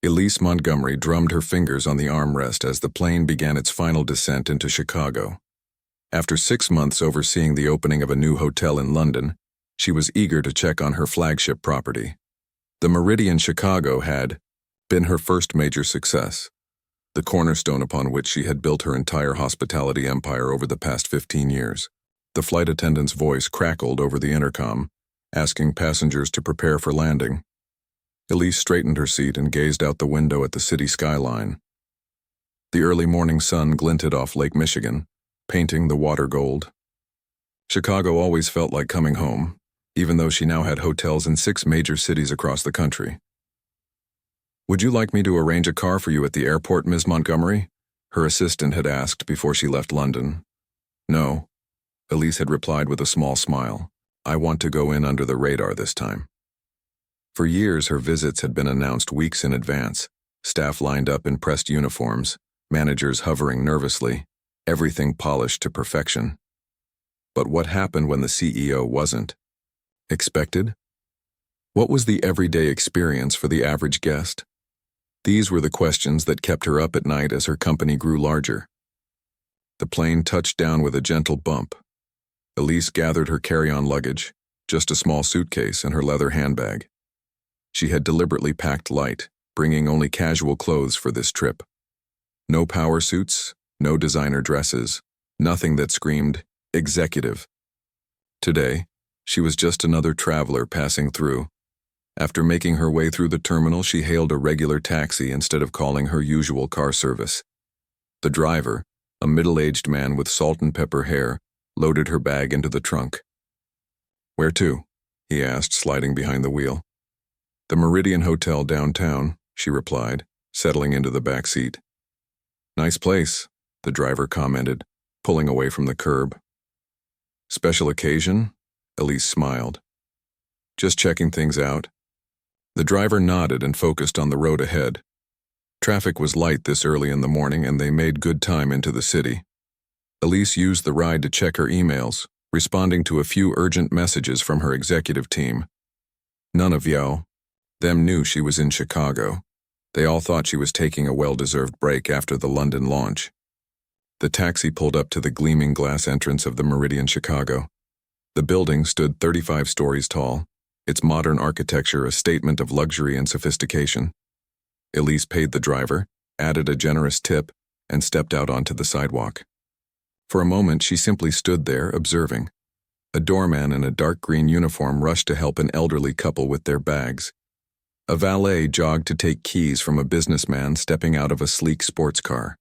Elise Montgomery drummed her fingers on the armrest as the plane began its final descent into Chicago. After 6 months overseeing the opening of a new hotel in London, she was eager to check on her flagship property. The Meridian Chicago had been her first major success, the cornerstone upon which she had built her entire hospitality empire over the past 15 years. The flight attendant's voice crackled over the intercom, asking passengers to prepare for landing. Elise straightened her seat and gazed out the window at the city skyline. The early morning sun glinted off Lake Michigan, painting the water gold. Chicago always felt like coming home, even though she now had hotels in 6 major cities across the country. "Would you like me to arrange a car for you at the airport, Ms. Montgomery?" her assistant had asked before she left London. "No," Elise had replied with a small smile. "I want to go in under the radar this time." For years, her visits had been announced weeks in advance, staff lined up in pressed uniforms, managers hovering nervously, everything polished to perfection. But what happened when the CEO wasn't expected? What was the everyday experience for the average guest? These were the questions that kept her up at night as her company grew larger. The plane touched down with a gentle bump. Elise gathered her carry-on luggage, just a small suitcase and her leather handbag. She had deliberately packed light, bringing only casual clothes for this trip. No power suits, no designer dresses, nothing that screamed executive. Today, she was just another traveler passing through. After making her way through the terminal, she hailed a regular taxi instead of calling her usual car service. The driver, a middle-aged man with salt and pepper hair, loaded her bag into the trunk. "Where to?" he asked, sliding behind the wheel. "The Meridian Hotel downtown," she replied, settling into the back seat. "Nice place," the driver commented, pulling away from the curb. "Special occasion?" Elise smiled. "Just checking things out." The driver nodded and focused on the road ahead. Traffic was light this early in the morning and they made good time into the city. Elise used the ride to check her emails, responding to a few urgent messages from her executive team. None of them knew she was in Chicago. They all thought she was taking a well-deserved break after the London launch. The taxi pulled up to the gleaming glass entrance of the Meridian Chicago. The building stood 35 stories tall, its modern architecture a statement of luxury and sophistication. Elise paid the driver, added a generous tip, and stepped out onto the sidewalk. For a moment, she simply stood there, observing. A doorman in a dark green uniform rushed to help an elderly couple with their bags. A valet jogged to take keys from a businessman stepping out of a sleek sports car.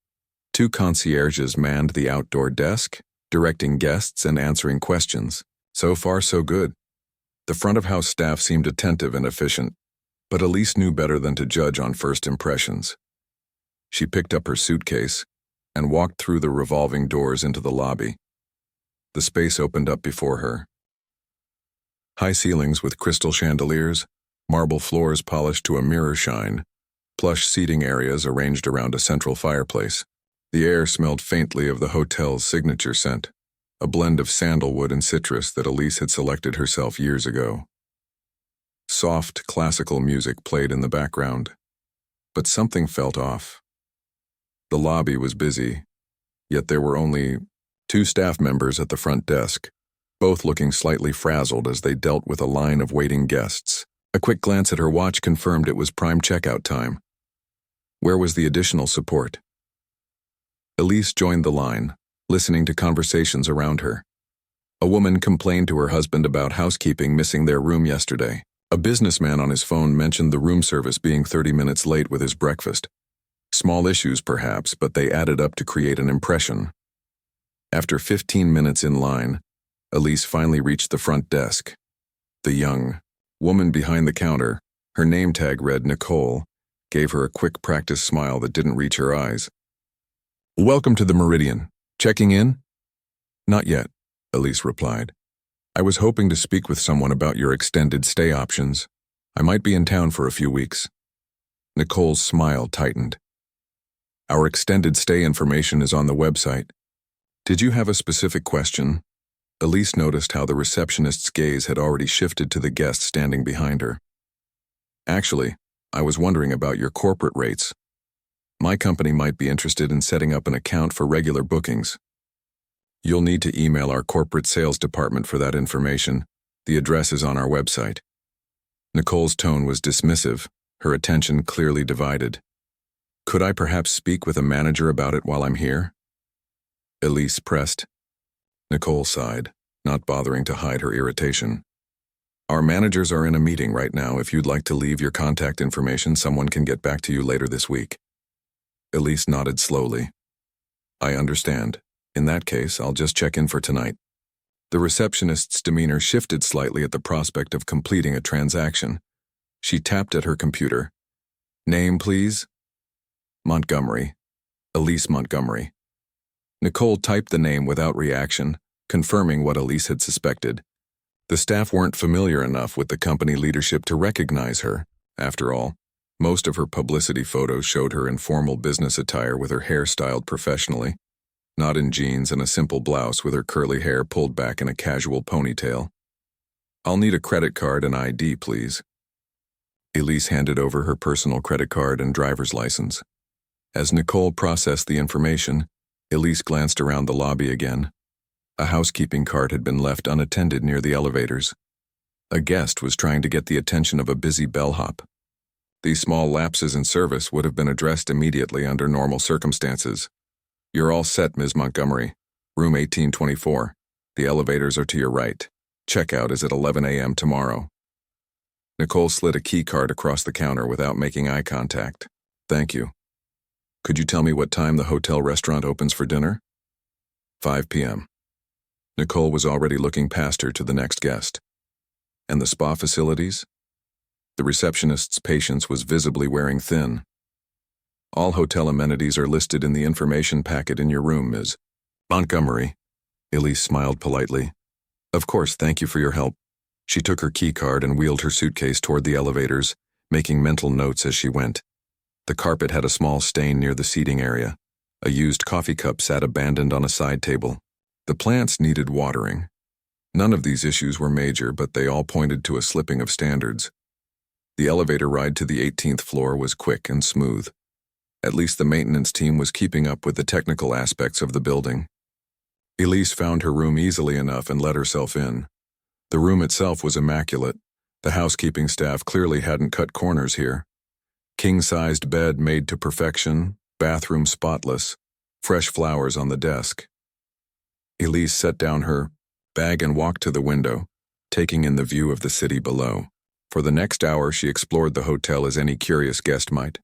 2 concierges manned the outdoor desk, directing guests and answering questions. So far, so good. The front-of-house staff seemed attentive and efficient, but Elise knew better than to judge on first impressions. She picked up her suitcase and walked through the revolving doors into the lobby. The space opened up before her. High ceilings with crystal chandeliers, marble floors polished to a mirror shine, plush seating areas arranged around a central fireplace. The air smelled faintly of the hotel's signature scent, a blend of sandalwood and citrus that Elise had selected herself years ago. Soft, classical music played in the background, but something felt off. The lobby was busy, yet there were only 2 staff members at the front desk, both looking slightly frazzled as they dealt with a line of waiting guests. A quick glance at her watch confirmed it was prime checkout time. Where was the additional support? Elise joined the line, listening to conversations around her. A woman complained to her husband about housekeeping missing their room yesterday. A businessman on his phone mentioned the room service being 30 minutes late with his breakfast. Small issues, perhaps, but they added up to create an impression. After 15 minutes in line, Elise finally reached the front desk. The young woman behind the counter, her name tag read Nicole, gave her a quick practice smile that didn't reach her eyes. "Welcome to the Meridian. Checking in?" "Not yet," Elise replied. "I was hoping to speak with someone about your extended stay options. I might be in town for a few weeks." Nicole's smile tightened. "Our extended stay information is on the website. Did you have a specific question?" Elise noticed how the receptionist's gaze had already shifted to the guest standing behind her. "Actually, I was wondering about your corporate rates. My company might be interested in setting up an account for regular bookings. You'll need to email our corporate sales department for that information. The address is on our website. Nicole's tone was dismissive, her attention clearly divided. Could I perhaps speak with a manager about it while I'm here? Elise pressed. Nicole sighed, not bothering to hide her irritation. Our managers are in a meeting right now. If you'd like to leave your contact information, someone can get back to you later this week. Elise nodded slowly. I understand. In that case, I'll just check in for tonight. The receptionist's demeanor shifted slightly at the prospect of completing a transaction. She tapped at her computer. Name, please? Montgomery. Elise Montgomery. Nicole typed the name without reaction, confirming what Elise had suspected. The staff weren't familiar enough with the company leadership to recognize her. After all, most of her publicity photos showed her in formal business attire with her hair styled professionally, not in jeans and a simple blouse with her curly hair pulled back in a casual ponytail. I'll need a credit card and ID, please. Elise handed over her personal credit card and driver's license. As Nicole processed the information, Elise glanced around the lobby again. A housekeeping cart had been left unattended near the elevators. A guest was trying to get the attention of a busy bellhop. These small lapses in service would have been addressed immediately under normal circumstances. You're all set, Ms. Montgomery. Room 1824. The elevators are to your right. Checkout is at 11 a.m. tomorrow. Nicole slid a key card across the counter without making eye contact. Thank you. Could you tell me what time the hotel restaurant opens for dinner? 5 p.m. Nicole was already looking past her to the next guest. And the spa facilities? The receptionist's patience was visibly wearing thin. All hotel amenities are listed in the information packet in your room, Ms. Montgomery. Elise smiled politely. Of course, thank you for your help. She took her key card and wheeled her suitcase toward the elevators, making mental notes as she went. The carpet had a small stain near the seating area. A used coffee cup sat abandoned on a side table. The plants needed watering. None of these issues were major, but they all pointed to a slipping of standards. The elevator ride to the 18th floor was quick and smooth. At least the maintenance team was keeping up with the technical aspects of the building. Elise found her room easily enough and let herself in. The room itself was immaculate. The housekeeping staff clearly hadn't cut corners here. King-sized bed made to perfection, bathroom spotless, fresh flowers on the desk. Elise set down her bag and walked to the window, taking in the view of the city below. For the next hour, she explored the hotel as any curious guest might.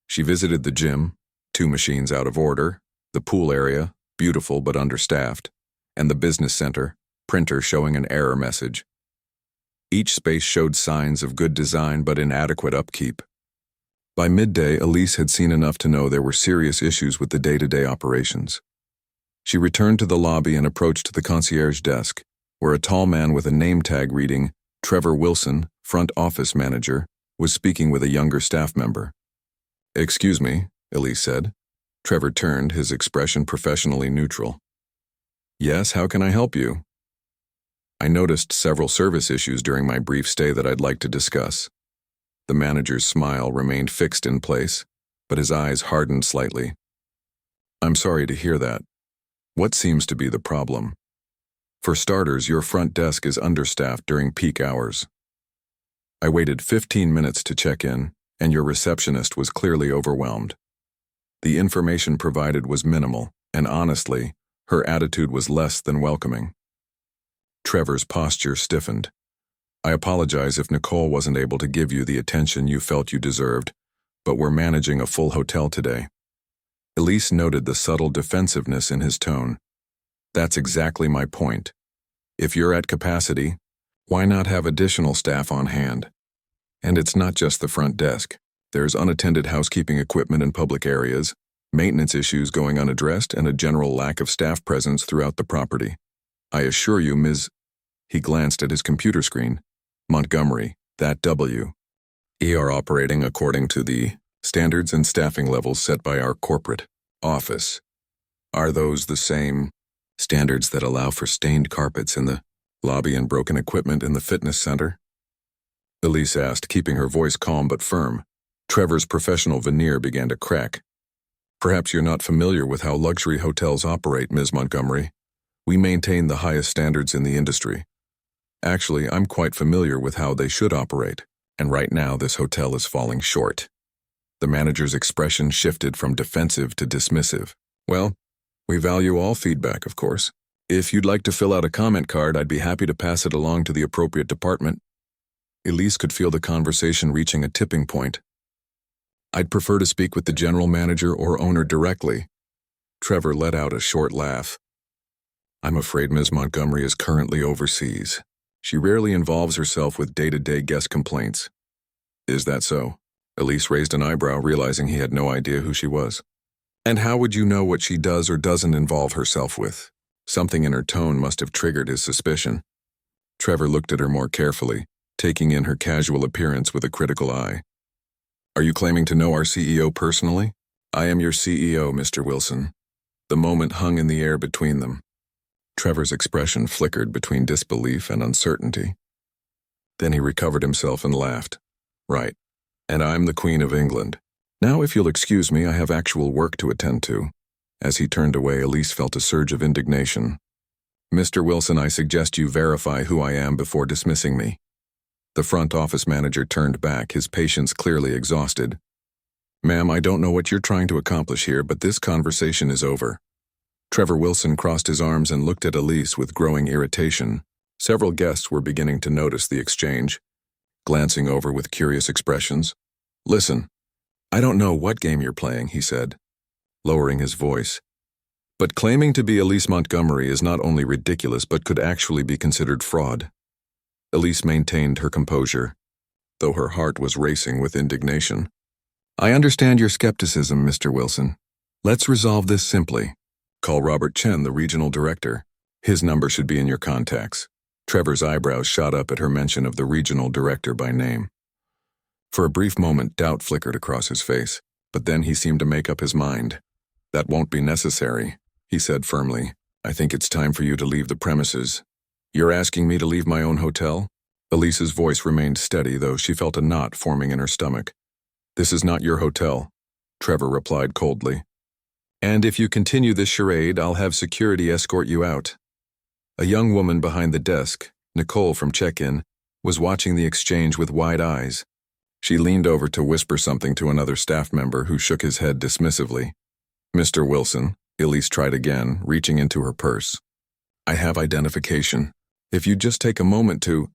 She visited the gym, 2 machines out of order, the pool area, beautiful but understaffed, and the business center, printer showing an error message. Each space showed signs of good design but inadequate upkeep. By midday, Elise had seen enough to know there were serious issues with the day-to-day operations. She returned to the lobby and approached the concierge desk, where a tall man with a name tag reading, Trevor Wilson, front office manager, was speaking with a younger staff member. Excuse me, Elise said. Trevor turned, his expression professionally neutral. Yes, how can I help you? I noticed several service issues during my brief stay that I'd like to discuss. The manager's smile remained fixed in place, but his eyes hardened slightly. I'm sorry to hear that. What seems to be the problem? For starters, your front desk is understaffed during peak hours. I waited 15 minutes to check in, and your receptionist was clearly overwhelmed. The information provided was minimal, and honestly, her attitude was less than welcoming. Trevor's posture stiffened. I apologize if Nicole wasn't able to give you the attention you felt you deserved, but we're managing a full hotel today. Elise noted the subtle defensiveness in his tone. That's exactly my point. If you're at capacity, why not have additional staff on hand? And it's not just the front desk. There's unattended housekeeping equipment in public areas, maintenance issues going unaddressed, and a general lack of staff presence throughout the property. I assure you, Ms. He glanced at his computer screen. Montgomery, that W. E are operating according to the standards and staffing levels set by our corporate office. Are those the same standards that allow for stained carpets in the lobby and broken equipment in the fitness center? Elise asked, keeping her voice calm but firm. Trevor's professional veneer began to crack. Perhaps you're not familiar with how luxury hotels operate, Ms. Montgomery. We maintain the highest standards in the industry. Actually, I'm quite familiar with how they should operate, and right now this hotel is falling short. The manager's expression shifted from defensive to dismissive. Well, we value all feedback, of course. If you'd like to fill out a comment card, I'd be happy to pass it along to the appropriate department. Elise could feel the conversation reaching a tipping point. I'd prefer to speak with the general manager or owner directly. Trevor let out a short laugh. I'm afraid Ms. Montgomery is currently overseas. She rarely involves herself with day-to-day guest complaints. Is that so? Elise raised an eyebrow, realizing he had no idea who she was. And how would you know what she does or doesn't involve herself with? Something in her tone must have triggered his suspicion. Trevor looked at her more carefully, taking in her casual appearance with a critical eye. Are you claiming to know our CEO personally? I am your CEO, Mr. Wilson. The moment hung in the air between them. Trevor's expression flickered between disbelief and uncertainty. Then he recovered himself and laughed. Right. And I'm the Queen of England. Now, if you'll excuse me, I have actual work to attend to. As he turned away, Elise felt a surge of indignation. Mr. Wilson, I suggest you verify who I am before dismissing me. The front office manager turned back, his patience clearly exhausted. Ma'am, I don't know what you're trying to accomplish here, but this conversation is over. Trevor Wilson crossed his arms and looked at Elise with growing irritation. Several guests were beginning to notice the exchange, glancing over with curious expressions. Listen, I don't know what game you're playing, he said, lowering his voice. But claiming to be Elise Montgomery is not only ridiculous but could actually be considered fraud. Elise maintained her composure, though her heart was racing with indignation. I understand your skepticism, Mr. Wilson. Let's resolve this simply. Call Robert Chen, the regional director. His number should be in your contacts. Trevor's eyebrows shot up at her mention of the regional director by name. For a brief moment, doubt flickered across his face, but then he seemed to make up his mind. That won't be necessary, he said firmly. I think it's time for you to leave the premises. You're asking me to leave my own hotel? Elise's voice remained steady, though she felt a knot forming in her stomach. This is not your hotel, Trevor replied coldly. And if you continue this charade, I'll have security escort you out. A young woman behind the desk, Nicole from check-in, was watching the exchange with wide eyes. She leaned over to whisper something to another staff member who shook his head dismissively. Mr. Wilson, Elise tried again, reaching into her purse. I have identification. If you'd just take a moment to...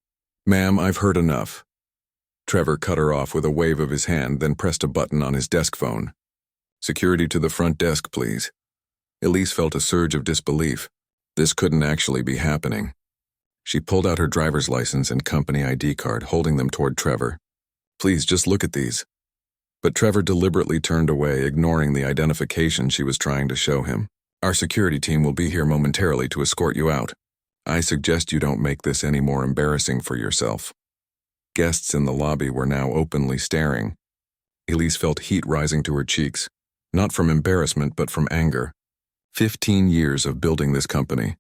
Ma'am, I've heard enough. Trevor cut her off with a wave of his hand, then pressed a button on his desk phone. Security to the front desk, please. Elise felt a surge of disbelief. This couldn't actually be happening. She pulled out her driver's license and company ID card, holding them toward Trevor. Please, just look at these. But Trevor deliberately turned away, ignoring the identification she was trying to show him. Our security team will be here momentarily to escort you out. I suggest you don't make this any more embarrassing for yourself. Guests in the lobby were now openly staring. Elise felt heat rising to her cheeks, not from embarrassment but from anger. 15 years of building this company,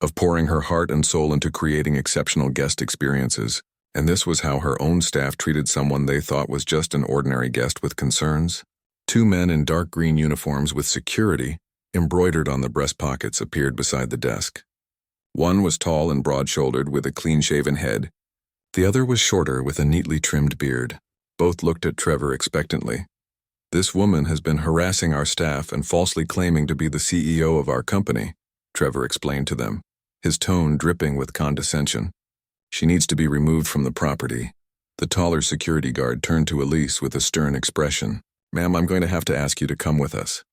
of pouring her heart and soul into creating exceptional guest experiences, and this was how her own staff treated someone they thought was just an ordinary guest with concerns. Two men in dark green uniforms with security, embroidered on the breast pockets, appeared beside the desk. One was tall and broad-shouldered with a clean-shaven head. The other was shorter with a neatly trimmed beard. Both looked at Trevor expectantly. This woman has been harassing our staff and falsely claiming to be the CEO of our company, Trevor explained to them, his tone dripping with condescension. She needs to be removed from the property. The taller security guard turned to Elise with a stern expression. Ma'am, I'm going to have to ask you to come with us.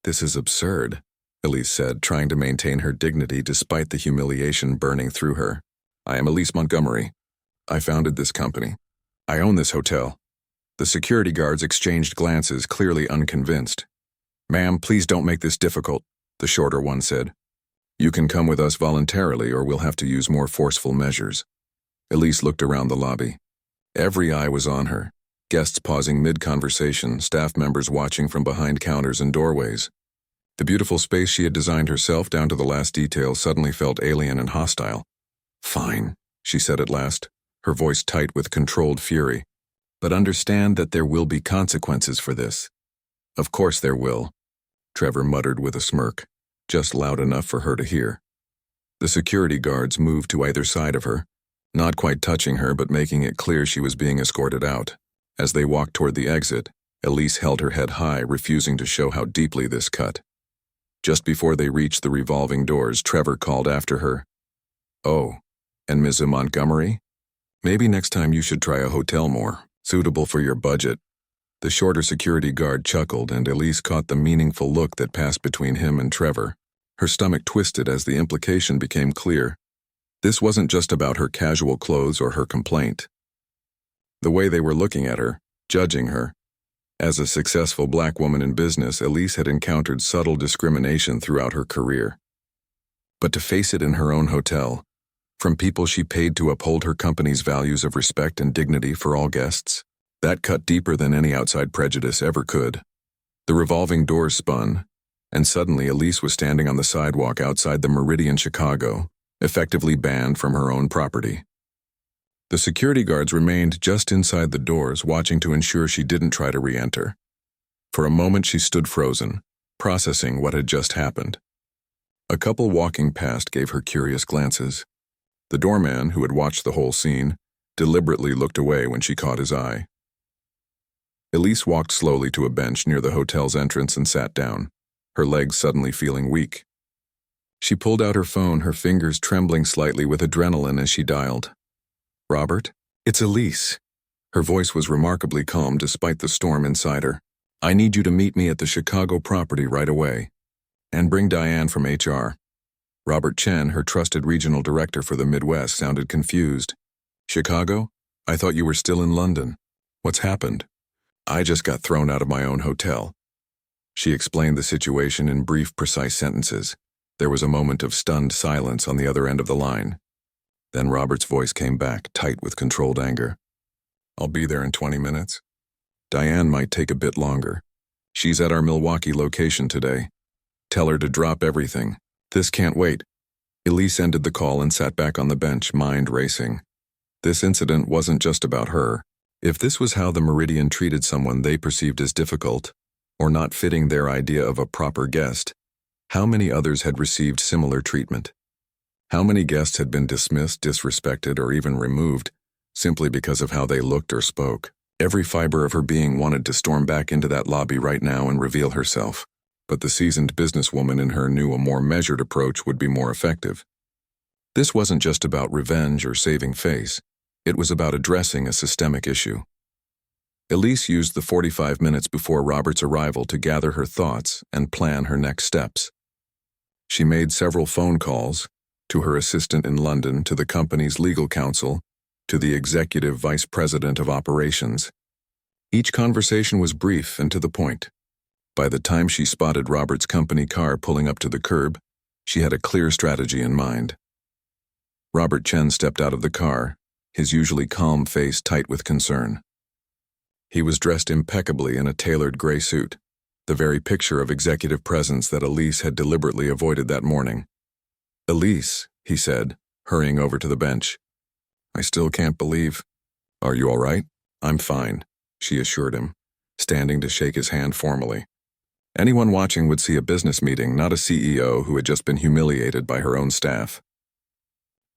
This is absurd, Elise said, trying to maintain her dignity despite the humiliation burning through her. I am Elise Montgomery. I founded this company. I own this hotel. The security guards exchanged glances, clearly unconvinced. Ma'am, please don't make this difficult, the shorter one said. You can come with us voluntarily or we'll have to use more forceful measures. Elise looked around the lobby. Every eye was on her. Guests pausing mid-conversation, staff members watching from behind counters and doorways. The beautiful space she had designed herself down to the last detail suddenly felt alien and hostile. Fine, she said at last, her voice tight with controlled fury. But understand that there will be consequences for this. Of course there will, Trevor muttered with a smirk, just loud enough for her to hear. The security guards moved to either side of her, not quite touching her but making it clear she was being escorted out. As they walked toward the exit, Elise held her head high, refusing to show how deeply this cut. Just before they reached the revolving doors, Trevor called after her. "Oh, and Ms. Montgomery? Maybe next time you should try a hotel more suitable for your budget." The shorter security guard chuckled, and Elise caught the meaningful look that passed between him and Trevor. Her stomach twisted as the implication became clear. This wasn't just about her casual clothes or her complaint. The way they were looking at her, judging her. As a successful black woman in business, Elise had encountered subtle discrimination throughout her career. But to face it in her own hotel, from people she paid to uphold her company's values of respect and dignity for all guests, that cut deeper than any outside prejudice ever could. The revolving doors spun, and suddenly Elise was standing on the sidewalk outside the Meridian Chicago, effectively banned from her own property. The security guards remained just inside the doors, watching to ensure she didn't try to re-enter. For a moment she stood frozen, processing what had just happened. A couple walking past gave her curious glances. The doorman, who had watched the whole scene, deliberately looked away when she caught his eye. Elise walked slowly to a bench near the hotel's entrance and sat down, her legs suddenly feeling weak. She pulled out her phone, her fingers trembling slightly with adrenaline as she dialed. "Robert? It's Elise." Her voice was remarkably calm despite the storm inside her. "I need you to meet me at the Chicago property right away. And bring Diane from HR." Robert Chen, her trusted regional director for the Midwest, sounded confused. "Chicago? I thought you were still in London. What's happened?" "I just got thrown out of my own hotel." She explained the situation in brief, precise sentences. There was a moment of stunned silence on the other end of the line. Then Robert's voice came back, tight with controlled anger. "I'll be there in 20 minutes. Diane might take a bit longer. She's at our Milwaukee location today. Tell her to drop everything. This can't wait." Elise ended the call and sat back on the bench, mind racing. This incident wasn't just about her. If this was how the Meridian treated someone they perceived as difficult, or not fitting their idea of a proper guest, how many others had received similar treatment? How many guests had been dismissed, disrespected, or even removed, simply because of how they looked or spoke? Every fiber of her being wanted to storm back into that lobby right now and reveal herself, but the seasoned businesswoman in her knew a more measured approach would be more effective. This wasn't just about revenge or saving face. It was about addressing a systemic issue. Elise used the 45 minutes before Robert's arrival to gather her thoughts and plan her next steps. She made several phone calls, to her assistant in London, to the company's legal counsel, to the executive vice president of operations. Each conversation was brief and to the point. By the time she spotted Robert's company car pulling up to the curb, she had a clear strategy in mind. Robert Chen stepped out of the car, his usually calm face tight with concern. He was dressed impeccably in a tailored gray suit, the very picture of executive presence that Elise had deliberately avoided that morning. "Elise," he said, hurrying over to the bench. "I still can't believe—" "Are you all right?" "I'm fine," she assured him, standing to shake his hand formally. Anyone watching would see a business meeting, not a CEO who had just been humiliated by her own staff.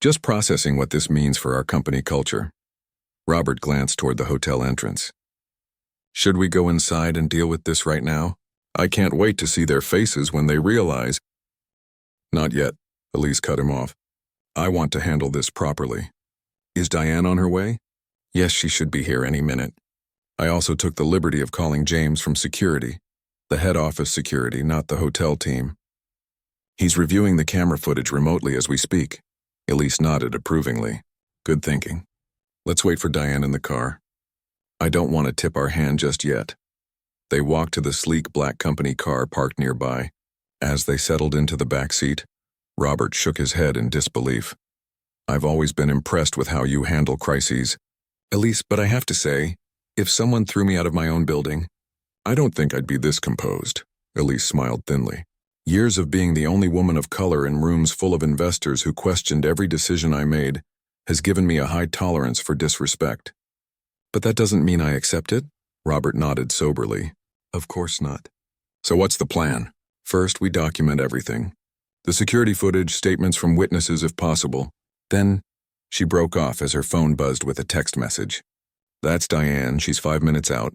"Just processing what this means for our company culture." Robert glanced toward the hotel entrance. "Should we go inside and deal with this right now? I can't wait to see their faces when they realize—" "Not yet," Elise cut him off. "I want to handle this properly. Is Diane on her way?" "Yes, she should be here any minute. I also took the liberty of calling James from security, the head office security, not the hotel team. He's reviewing the camera footage remotely as we speak." Elise nodded approvingly. "Good thinking. Let's wait for Diane in the car. I don't want to tip our hand just yet." They walked to the sleek black company car parked nearby. As they settled into the back seat, Robert shook his head in disbelief. "I've always been impressed with how you handle crises, Elise, but I have to say, if someone threw me out of my own building, I don't think I'd be this composed." Elise smiled thinly. "Years of being the only woman of color in rooms full of investors who questioned every decision I made has given me a high tolerance for disrespect. But that doesn't mean I accept it? Robert nodded soberly. Of course not. So what's the plan? First, we document everything. The security footage, statements from witnesses if possible. Then, she broke off as her phone buzzed with a text message. That's Diane, she's 5 minutes out.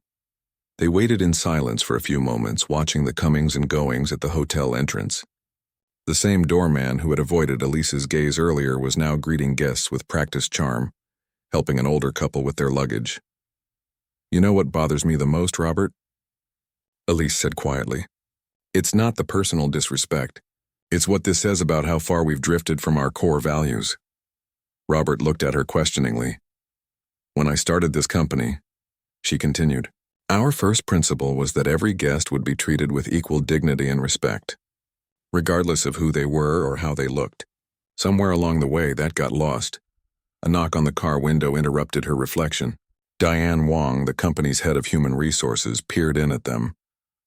They waited in silence for a few moments, watching the comings and goings at the hotel entrance. The same doorman who had avoided Elise's gaze earlier was now greeting guests with practiced charm, helping an older couple with their luggage. You know what bothers me the most, Robert? Elise said quietly. It's not the personal disrespect. It's what this says about how far we've drifted from our core values. Robert looked at her questioningly. When I started this company, she continued, our first principle was that every guest would be treated with equal dignity and respect, regardless of who they were or how they looked. Somewhere along the way, that got lost. A knock on the car window interrupted her reflection. Diane Wong, the company's head of human resources, peered in at them,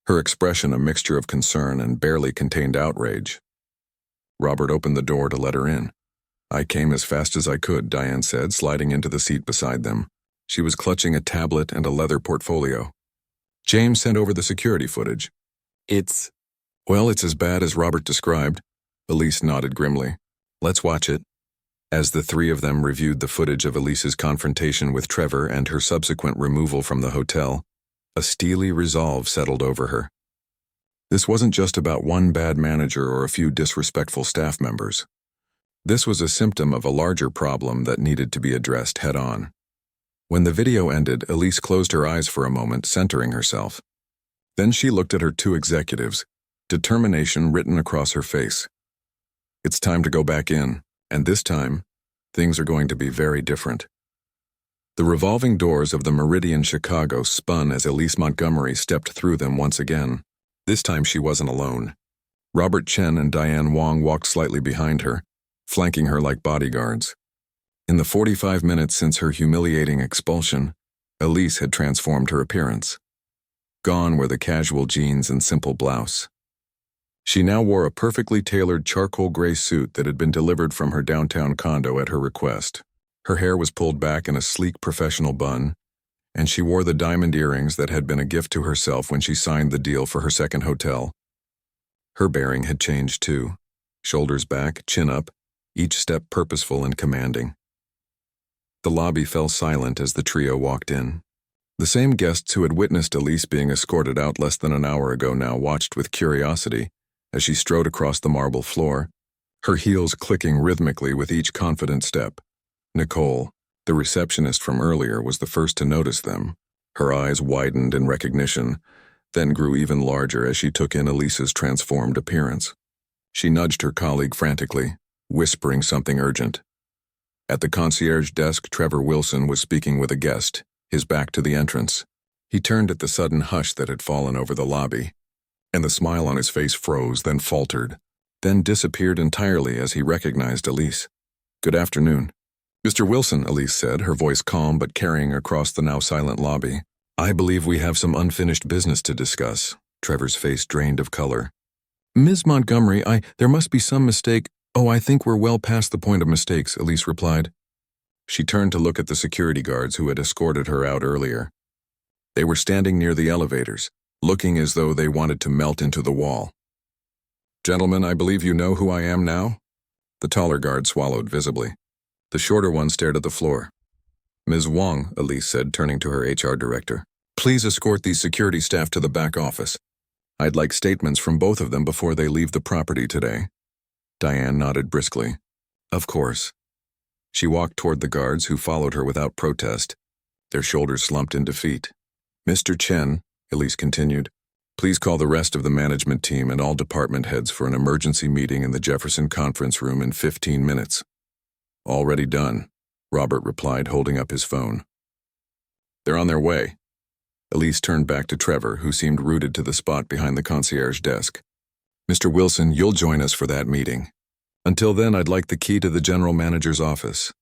her expression a mixture of concern and barely contained outrage. Robert opened the door to let her in. I came as fast as I could, Diane said, sliding into the seat beside them. She was clutching a tablet and a leather portfolio. James sent over the security footage. It's as bad as Robert described. Elise nodded grimly. Let's watch it. As the three of them reviewed the footage of Elise's confrontation with Trevor and her subsequent removal from the hotel, a steely resolve settled over her. This wasn't just about one bad manager or a few disrespectful staff members. This was a symptom of a larger problem that needed to be addressed head-on. When the video ended, Elise closed her eyes for a moment, centering herself. Then she looked at her two executives, determination written across her face. It's time to go back in. And this time, things are going to be very different. The revolving doors of the Meridian Chicago spun as Elise Montgomery stepped through them once again. This time she wasn't alone. Robert Chen and Diane Wong walked slightly behind her, flanking her like bodyguards. In the 45 minutes since her humiliating expulsion, Elise had transformed her appearance. Gone were the casual jeans and simple blouse. She now wore a perfectly tailored charcoal gray suit that had been delivered from her downtown condo at her request. Her hair was pulled back in a sleek professional bun, and she wore the diamond earrings that had been a gift to herself when she signed the deal for her second hotel. Her bearing had changed too. Shoulders back, chin up, each step purposeful and commanding. The lobby fell silent as the trio walked in. The same guests who had witnessed Elise being escorted out less than an hour ago now watched with curiosity as she strode across the marble floor, her heels clicking rhythmically with each confident step. Nicole, the receptionist from earlier, was the first to notice them. Her eyes widened in recognition, then grew even larger as she took in Elise's transformed appearance. She nudged her colleague frantically, whispering something urgent. At the concierge desk, Trevor Wilson was speaking with a guest, his back to the entrance. He turned at the sudden hush that had fallen over the lobby, and the smile on his face froze, then faltered, then disappeared entirely as he recognized Elise. Good afternoon. Mr. Wilson, Elise said, her voice calm but carrying across the now silent lobby. I believe we have some unfinished business to discuss. Trevor's face drained of color. Ms. Montgomery, there must be some mistake. Oh, I think we're well past the point of mistakes, Elise replied. She turned to look at the security guards who had escorted her out earlier. They were standing near the elevators, looking as though they wanted to melt into the wall. Gentlemen, I believe you know who I am now? The taller guard swallowed visibly. The shorter one stared at the floor. Ms. Wong, Elise said, turning to her HR director, please escort these security staff to the back office. I'd like statements from both of them before they leave the property today. Diane nodded briskly. Of course. She walked toward the guards, who followed her without protest, their shoulders slumped in defeat. Mr. Chen, Elise continued, please call the rest of the management team and all department heads for an emergency meeting in the Jefferson Conference Room in 15 minutes. Already done, Robert replied, holding up his phone. They're on their way. Elise turned back to Trevor, who seemed rooted to the spot behind the concierge desk. Mr. Wilson, you'll join us for that meeting. Until then, I'd like the key to the general manager's office.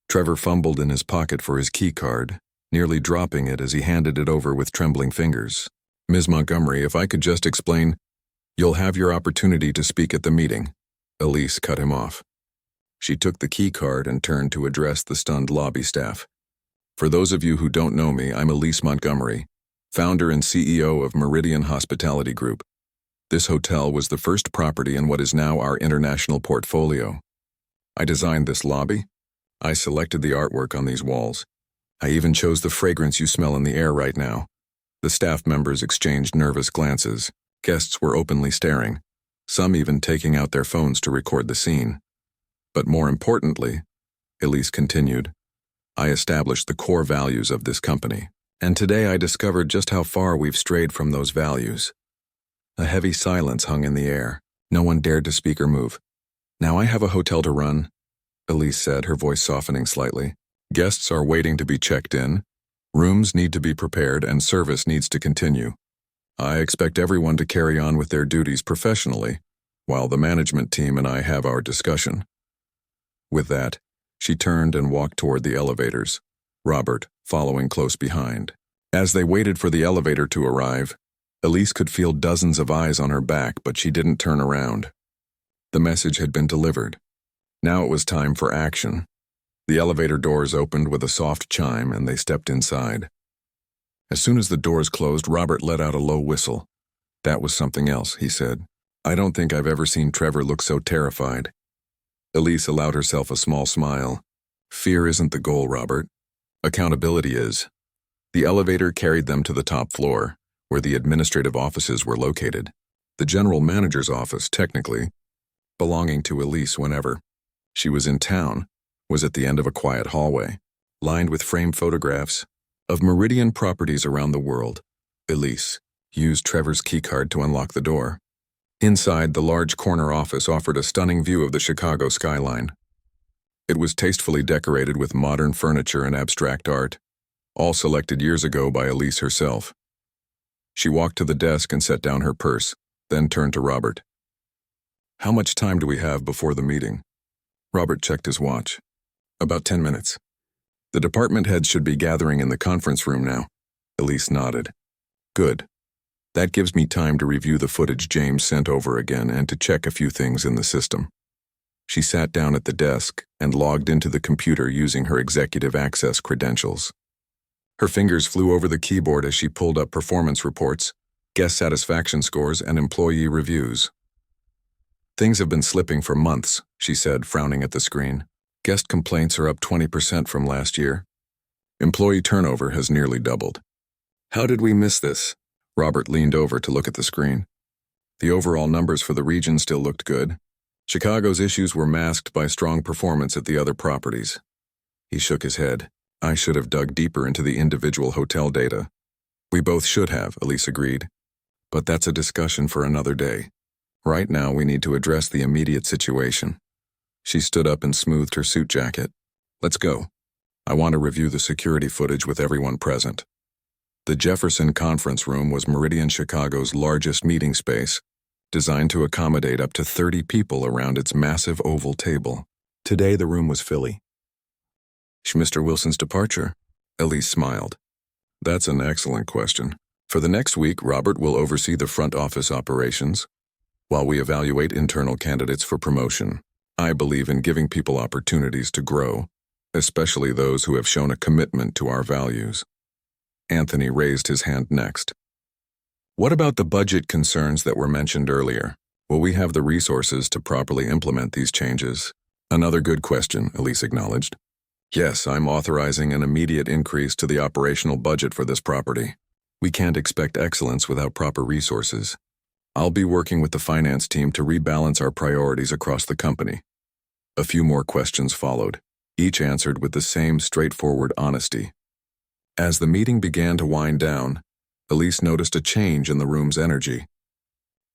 Trevor fumbled in his pocket for his key card, nearly dropping it as he handed it over with trembling fingers. Ms. Montgomery, if I could just explain, you'll have your opportunity to speak at the meeting. Elise cut him off. She took the key card and turned to address the stunned lobby staff. For those of you who don't know me, I'm Elise Montgomery, founder and CEO of Meridian Hospitality Group. This hotel was the first property in what is now our international portfolio. I designed this lobby. I selected the artwork on these walls. I even chose the fragrance you smell in the air right now. The staff members exchanged nervous glances. Guests were openly staring, some even taking out their phones to record the scene. But more importantly, Elise continued, I established the core values of this company, and today I discovered just how far we've strayed from those values. A heavy silence hung in the air. No one dared to speak or move. Now I have a hotel to run, Elise said, her voice softening slightly. Guests are waiting to be checked in. Rooms need to be prepared and service needs to continue. I expect everyone to carry on with their duties professionally, while the management team and I have our discussion. With that, she turned and walked toward the elevators, Robert following close behind. As they waited for the elevator to arrive, Elise could feel dozens of eyes on her back, but she didn't turn around. The message had been delivered. Now it was time for action. The elevator doors opened with a soft chime and they stepped inside. As soon as the doors closed, Robert let out a low whistle. That was something else, he said. I don't think I've ever seen Trevor look so terrified. Elise allowed herself a small smile. Fear isn't the goal, Robert. Accountability is. The elevator carried them to the top floor, where the administrative offices were located. The general manager's office, technically, belonging to Elise whenever she was in town, was at the end of a quiet hallway, lined with framed photographs of Meridian properties around the world. Elise used Trevor's keycard to unlock the door. Inside, the large corner office offered a stunning view of the Chicago skyline. It was tastefully decorated with modern furniture and abstract art, all selected years ago by Elise herself. She walked to the desk and set down her purse, then turned to Robert. How much time do we have before the meeting? Robert checked his watch. About 10 minutes. The department heads should be gathering in the conference room now. Elise nodded. Good. That gives me time to review the footage James sent over again and to check a few things in the system. She sat down at the desk and logged into the computer using her executive access credentials. Her fingers flew over the keyboard as she pulled up performance reports, guest satisfaction scores, and employee reviews. Things have been slipping for months, she said, frowning at the screen. Guest complaints are up 20% from last year. Employee turnover has nearly doubled. How did we miss this? Robert leaned over to look at the screen. The overall numbers for the region still looked good. Chicago's issues were masked by strong performance at the other properties. He shook his head. I should have dug deeper into the individual hotel data. We both should have, Elise agreed. But that's a discussion for another day. Right now, we need to address the immediate situation. She stood up and smoothed her suit jacket. Let's go. I want to review the security footage with everyone present. The Jefferson Conference Room was Meridian Chicago's largest meeting space, designed to accommodate up to 30 people around its massive oval table. Today, the room was Philly. Mr. Wilson's departure? Elise smiled. That's an excellent question. For the next week, Robert will oversee the front office operations, while we evaluate internal candidates for promotion. I believe in giving people opportunities to grow, especially those who have shown a commitment to our values. Anthony raised his hand next. What about the budget concerns that were mentioned earlier? Will we have the resources to properly implement these changes? Another good question, Elise acknowledged. Yes, I'm authorizing an immediate increase to the operational budget for this property. We can't expect excellence without proper resources. I'll be working with the finance team to rebalance our priorities across the company. A few more questions followed, each answered with the same straightforward honesty. As the meeting began to wind down, Elise noticed a change in the room's energy.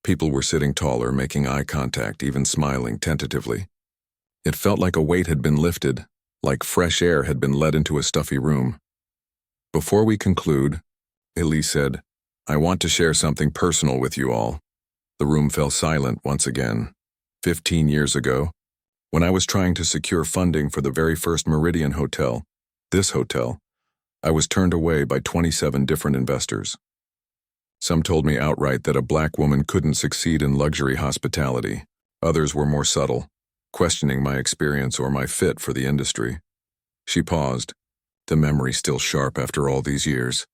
People were sitting taller, making eye contact, even smiling tentatively. It felt like a weight had been lifted, like fresh air had been let into a stuffy room. Before we conclude, Elise said, I want to share something personal with you all. The room fell silent once again. 15 years ago, when I was trying to secure funding for the very first Meridian hotel, this hotel, I was turned away by 27 different investors. Some told me outright that a black woman couldn't succeed in luxury hospitality. Others were more subtle, questioning my experience or my fit for the industry. She paused, the memory still sharp after all these years.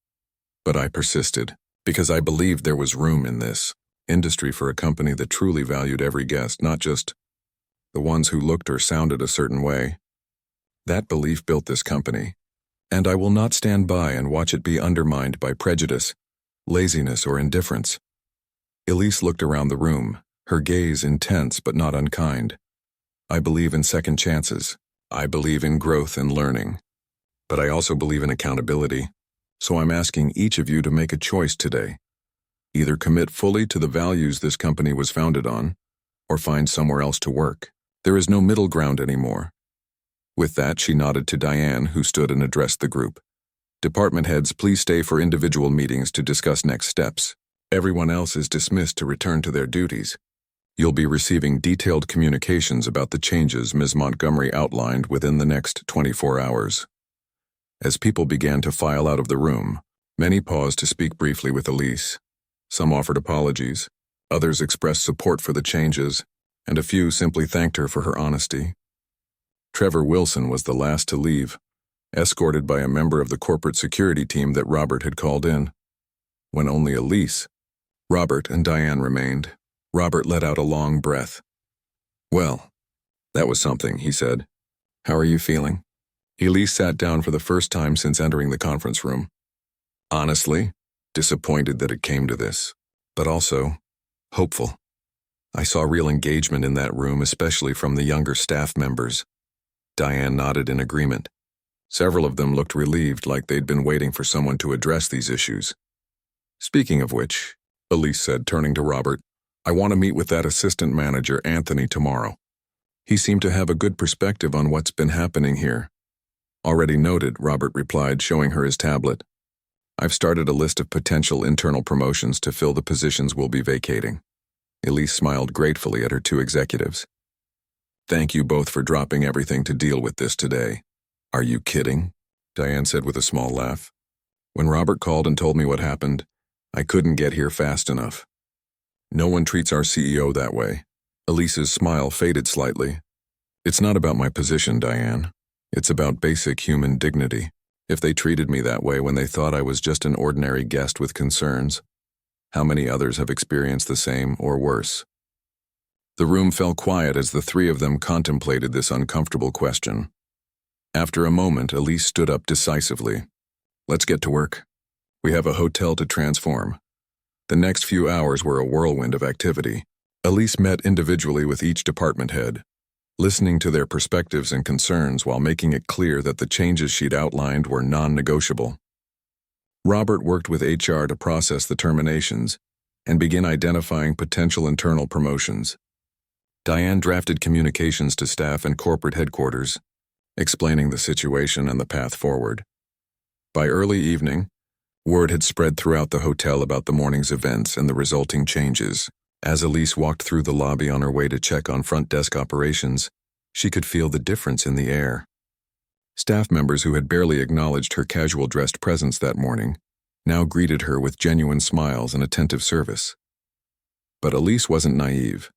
But I persisted, because I believed there was room in this industry for a company that truly valued every guest, not just the ones who looked or sounded a certain way. That belief built this company, and I will not stand by and watch it be undermined by prejudice, laziness, or indifference. Elise looked around the room, her gaze intense but not unkind. I believe in second chances. I believe in growth and learning. But I also believe in accountability. So I'm asking each of you to make a choice today. Either commit fully to the values this company was founded on, or find somewhere else to work. There is no middle ground anymore. With that, she nodded to Diane, who stood and addressed the group. Department heads, please stay for individual meetings to discuss next steps. Everyone else is dismissed to return to their duties. You'll be receiving detailed communications about the changes Ms. Montgomery outlined within the next 24 hours. As people began to file out of the room, many paused to speak briefly with Elise. Some offered apologies, others expressed support for the changes, and a few simply thanked her for her honesty. Trevor Wilson was the last to leave, escorted by a member of the corporate security team that Robert had called in. When only Elise, Robert, and Diane remained, Robert let out a long breath. "Well, that was something," he said. "How are you feeling?" Elise sat down for the first time since entering the conference room. "Honestly, disappointed that it came to this, but also hopeful. I saw real engagement in that room, especially from the younger staff members." Diane nodded in agreement. Several of them looked relieved, like they'd been waiting for someone to address these issues. "Speaking of which," Elise said, turning to Robert, "I want to meet with that assistant manager, Anthony, tomorrow. He seemed to have a good perspective on what's been happening here." "Already noted," Robert replied, showing her his tablet. "I've started a list of potential internal promotions to fill the positions we'll be vacating." Elise smiled gratefully at her two executives. "Thank you both for dropping everything to deal with this today." "Are you kidding?" Diane said with a small laugh. "When Robert called and told me what happened, I couldn't get here fast enough. No one treats our CEO that way." Elise's smile faded slightly. "It's not about my position, Diane. It's about basic human dignity. If they treated me that way when they thought I was just an ordinary guest with concerns, how many others have experienced the same or worse?" The room fell quiet as the three of them contemplated this uncomfortable question. After a moment, Elise stood up decisively. "Let's get to work. We have a hotel to transform." The next few hours were a whirlwind of activity. Elise met individually with each department head, listening to their perspectives and concerns while making it clear that the changes she'd outlined were non-negotiable. Robert worked with HR to process the terminations and begin identifying potential internal promotions. Diane drafted communications to staff and corporate headquarters, explaining the situation and the path forward. By early evening, word had spread throughout the hotel about the morning's events and the resulting changes. As Elise walked through the lobby on her way to check on front desk operations, she could feel the difference in the air. Staff members who had barely acknowledged her casual-dressed presence that morning now greeted her with genuine smiles and attentive service. But Elise wasn't naive.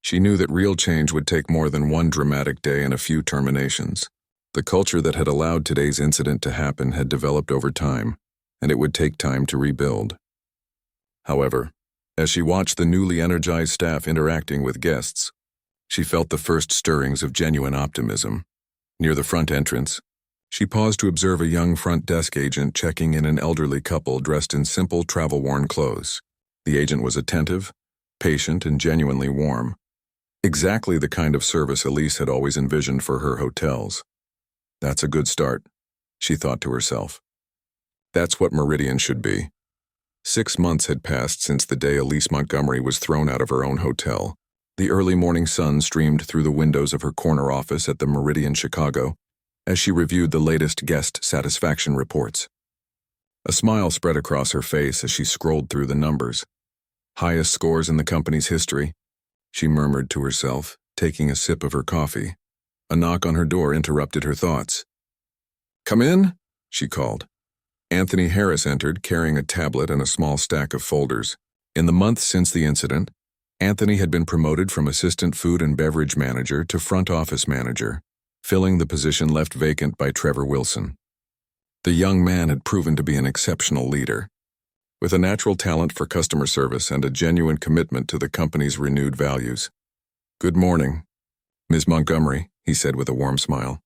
She knew that real change would take more than one dramatic day and a few terminations. The culture that had allowed today's incident to happen had developed over time, and it would take time to rebuild. However, as she watched the newly energized staff interacting with guests, she felt the first stirrings of genuine optimism. Near the front entrance, she paused to observe a young front desk agent checking in an elderly couple dressed in simple, travel-worn clothes. The agent was attentive, patient, and genuinely warm. Exactly the kind of service Elise had always envisioned for her hotels. "That's a good start," she thought to herself. That's what Meridian should be. 6 months had passed since the day Elise Montgomery was thrown out of her own hotel. The early morning sun streamed through the windows of her corner office at the Meridian Chicago as she reviewed the latest guest satisfaction reports. A smile spread across her face as she scrolled through the numbers. Highest scores in the company's history, she murmured to herself, taking a sip of her coffee. A knock on her door interrupted her thoughts. "Come in," she called. Anthony Harris entered, carrying a tablet and a small stack of folders. In the month since the incident, Anthony had been promoted from assistant food and beverage manager to front office manager, filling the position left vacant by Trevor Wilson. The young man had proven to be an exceptional leader, with a natural talent for customer service and a genuine commitment to the company's renewed values. "Good morning, Ms. Montgomery," he said with a warm smile.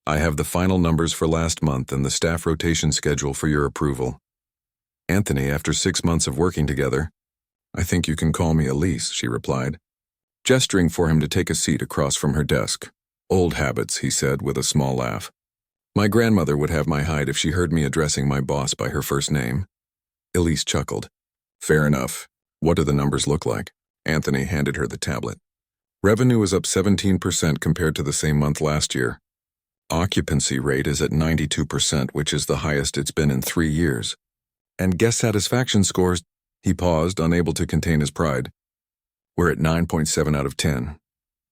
"I have the final numbers for last month and the staff rotation schedule for your approval." "Anthony, after 6 months of working together, I think you can call me Elise," she replied, gesturing for him to take a seat across from her desk. "Old habits," he said with a small laugh. "My grandmother would have my hide if she heard me addressing my boss by her first name." Elise chuckled. "Fair enough. What do the numbers look like?" Anthony handed her the tablet. "Revenue is up 17% compared to the same month last year. Occupancy rate is at 92%, which is the highest it's been in 3 years. And guest satisfaction scores," he paused, unable to contain his pride. "We're at 9.7 out of 10.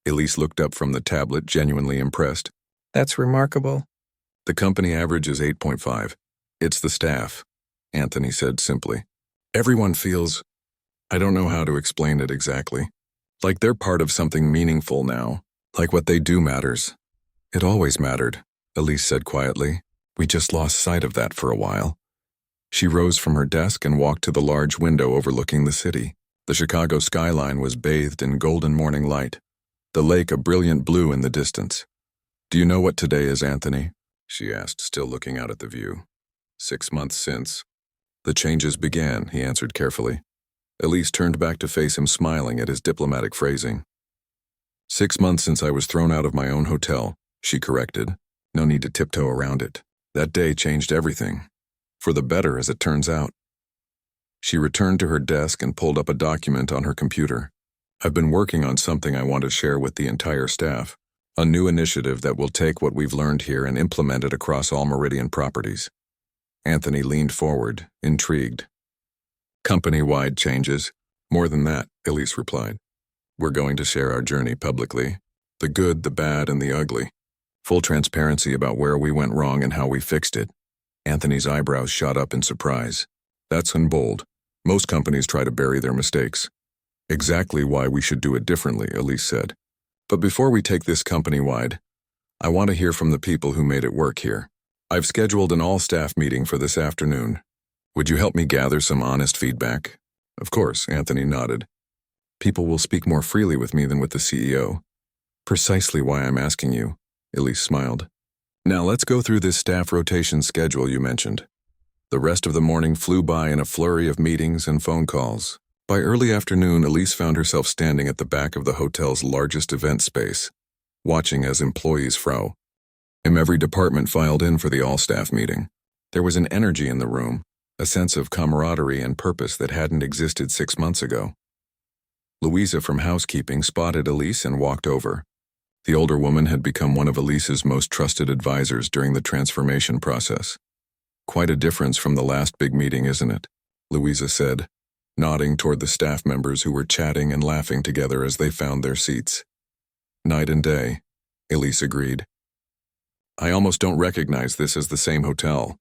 Elise looked up from the tablet, genuinely impressed. "That's remarkable." "The company average is 8.5. It's the staff," Anthony said simply. "Everyone feels, I don't know how to explain it exactly, like they're part of something meaningful now, like what they do matters." "It always mattered," Elise said quietly. "We just lost sight of that for a while." She rose from her desk and walked to the large window overlooking the city. The Chicago skyline was bathed in golden morning light, the lake a brilliant blue in the distance. "Do you know what today is, Anthony?" she asked, still looking out at the view. 6 months since the changes began," he answered carefully. Elise turned back to face him, smiling at his diplomatic phrasing. "6 months since I was thrown out of my own hotel," she corrected. "No need to tiptoe around it. That day changed everything. For the better, as it turns out." She returned to her desk and pulled up a document on her computer. "I've been working on something I want to share with the entire staff. A new initiative that will take what we've learned here and implement it across all Meridian properties." Anthony leaned forward, intrigued. "Company-wide changes. More than that," Elise replied. "We're going to share our journey publicly. The good, the bad, and the ugly. Full transparency about where we went wrong and how we fixed it." Anthony's eyebrows shot up in surprise. "That's in bold. Most companies try to bury their mistakes." "Exactly why we should do it differently," Elise said. "But before we take this company-wide, I want to hear from the people who made it work here. I've scheduled an all-staff meeting for this afternoon. Would you help me gather some honest feedback?" "Of course," Anthony nodded. "People will speak more freely with me than with the CEO." "Precisely why I'm asking you," Elise smiled. "Now let's go through this staff rotation schedule you mentioned." The rest of the morning flew by in a flurry of meetings and phone calls. By early afternoon, Elise found herself standing at the back of the hotel's largest event space, watching as employees from every department filed in for the all-staff meeting. There was an energy in the room, a sense of camaraderie and purpose that hadn't existed 6 months ago. Louisa from housekeeping spotted Elise and walked over. The older woman had become one of Elise's most trusted advisors during the transformation process. "Quite a difference from the last big meeting, isn't it?" Louisa said, nodding toward the staff members who were chatting and laughing together as they found their seats. "Night and day," Elise agreed. "I almost don't recognize this as the same hotel."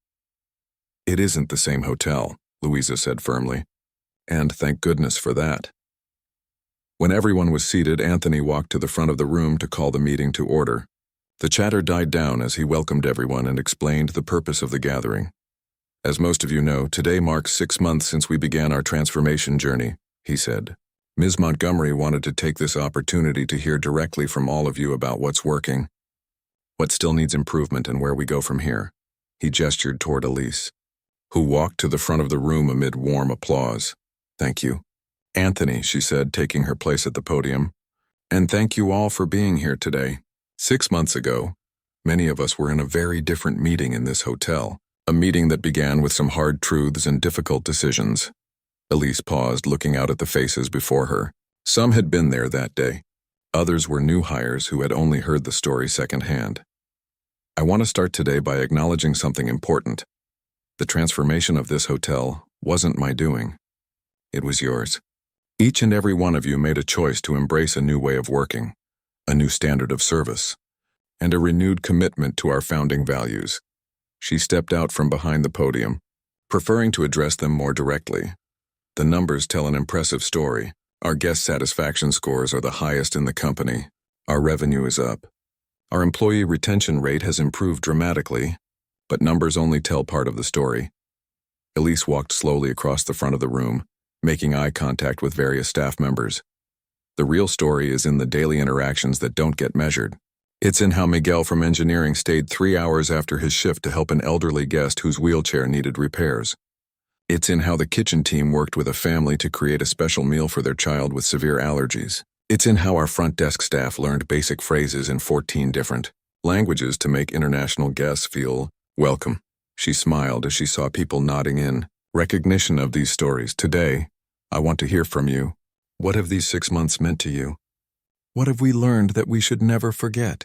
"It isn't the same hotel," Louisa said firmly. "And thank goodness for that." When everyone was seated, Anthony walked to the front of the room to call the meeting to order. The chatter died down as he welcomed everyone and explained the purpose of the gathering. "As most of you know, today marks 6 months since we began our transformation journey," he said. "Ms. Montgomery wanted to take this opportunity to hear directly from all of you about what's working, what still needs improvement, and where we go from here." He gestured toward Elise, who walked to the front of the room amid warm applause. "Thank you, Anthony," she said, taking her place at the podium. "And thank you all for being here today. 6 months ago, many of us were in a very different meeting in this hotel, a meeting that began with some hard truths and difficult decisions." Elise paused, looking out at the faces before her. Some had been there that day. Others were new hires who had only heard the story secondhand. "I want to start today by acknowledging something important. The transformation of this hotel wasn't my doing. It was yours. Each and every one of you made a choice to embrace a new way of working, a new standard of service, and a renewed commitment to our founding values." She stepped out from behind the podium, preferring to address them more directly. "The numbers tell an impressive story. Our guest satisfaction scores are the highest in the company. Our revenue is up. Our employee retention rate has improved dramatically, But numbers only tell part of the story. Elise walked slowly across the front of the room, making eye contact with various staff members. The real story is in the daily interactions that don't get measured. It's in how Miguel from engineering stayed 3 hours after his shift to help an elderly guest whose wheelchair needed repairs. It's in how the kitchen team worked with a family to create a special meal for their child with severe allergies. It's in how our front desk staff learned basic phrases in 14 different languages to make international guests feel welcome. She smiled as she saw people nodding in recognition of these stories. Today, I want to hear from you. What have these 6 months meant to you? What have we learned that we should never forget?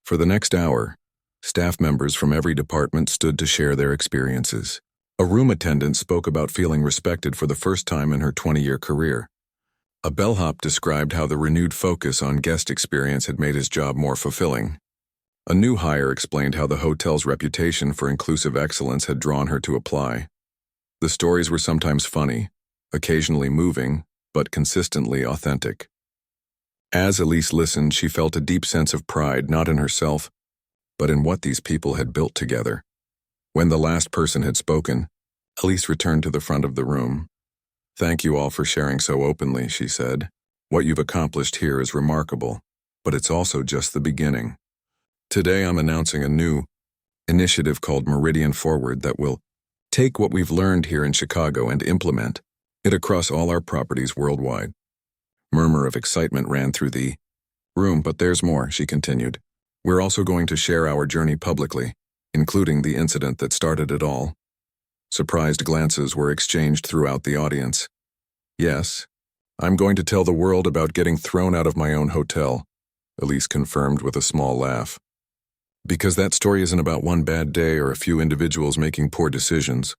For the next hour, staff members from every department stood to share their experiences. A room attendant spoke about feeling respected for the first time in her 20-year career. A bellhop described how the renewed focus on guest experience had made his job more fulfilling. A new hire explained how the hotel's reputation for inclusive excellence had drawn her to apply. The stories were sometimes funny, occasionally moving, but consistently authentic. As Elise listened, she felt a deep sense of pride, not in herself, but in what these people had built together. When the last person had spoken, Elise returned to the front of the room. "Thank you all for sharing so openly," she said. "What you've accomplished here is remarkable, but it's also just the beginning. Today I'm announcing a new initiative called Meridian Forward that will take what we've learned here in Chicago and implement it across all our properties worldwide." Murmur of excitement ran through the room. "But there's more," she continued. "We're also going to share our journey publicly, including the incident that started it all." Surprised glances were exchanged throughout the audience. "Yes, I'm going to tell the world about getting thrown out of my own hotel," Elise confirmed with a small laugh. "Because that story isn't about one bad day or a few individuals making poor decisions.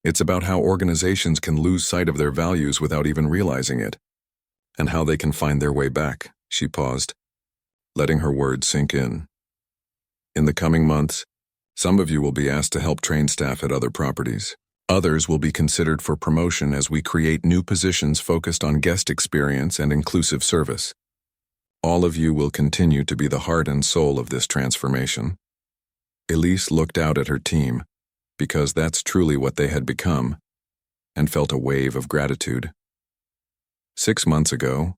It's about how organizations can lose sight of their values without even realizing it, and how they can find their way back." She paused, letting her words sink in. "In the coming months, some of you will be asked to help train staff at other properties. Others will be considered for promotion as we create new positions focused on guest experience and inclusive service. All of you will continue to be the heart and soul of this transformation." Elise looked out at her team, because that's truly what they had become, and felt a wave of gratitude. 6 months ago,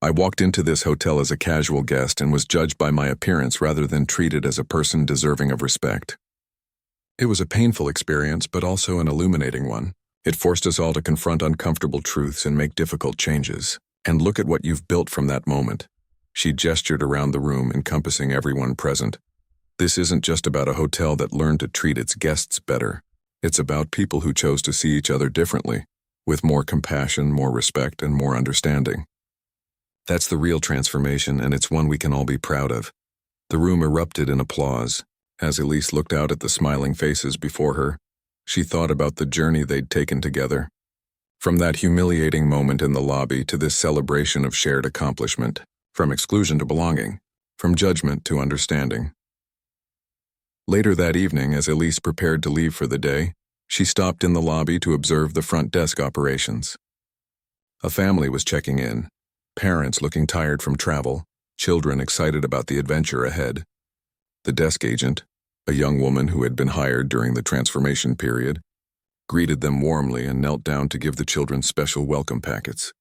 I walked into this hotel as a casual guest and was judged by my appearance rather than treated as a person deserving of respect. It was a painful experience, but also an illuminating one. It forced us all to confront uncomfortable truths and make difficult changes. And look at what you've built from that moment. She gestured around the room, encompassing everyone present. This isn't just about a hotel that learned to treat its guests better. It's about people who chose to see each other differently, with more compassion, more respect, and more understanding. That's the real transformation, and it's one we can all be proud of. The room erupted in applause. As Elise looked out at the smiling faces before her, she thought about the journey they'd taken together. From that humiliating moment in the lobby to this celebration of shared accomplishment, from exclusion to belonging, from judgment to understanding. Later that evening, as Elise prepared to leave for the day, she stopped in the lobby to observe the front desk operations. A family was checking in, parents looking tired from travel, children excited about the adventure ahead. The desk agent, a young woman who had been hired during the transformation period, greeted them warmly and knelt down to give the children special welcome packets.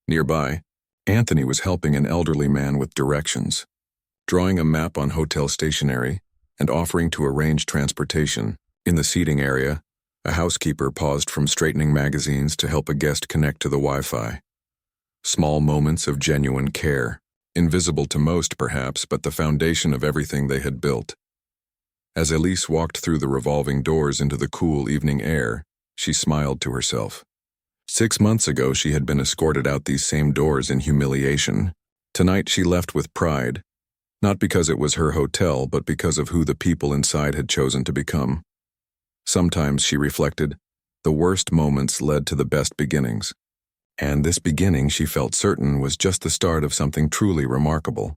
Nearby, Anthony was helping an elderly man with directions, drawing a map on hotel stationery and offering to arrange transportation. In the seating area, a housekeeper paused from straightening magazines to help a guest connect to the Wi-Fi. Small moments of genuine care, invisible to most perhaps, but the foundation of everything they had built. As Elise walked through the revolving doors into the cool evening air, she smiled to herself. 6 months ago, she had been escorted out these same doors in humiliation. Tonight, she left with pride, not because it was her hotel, but because of who the people inside had chosen to become. Sometimes, she reflected, the worst moments led to the best beginnings. And this beginning, she felt certain, was just the start of something truly remarkable.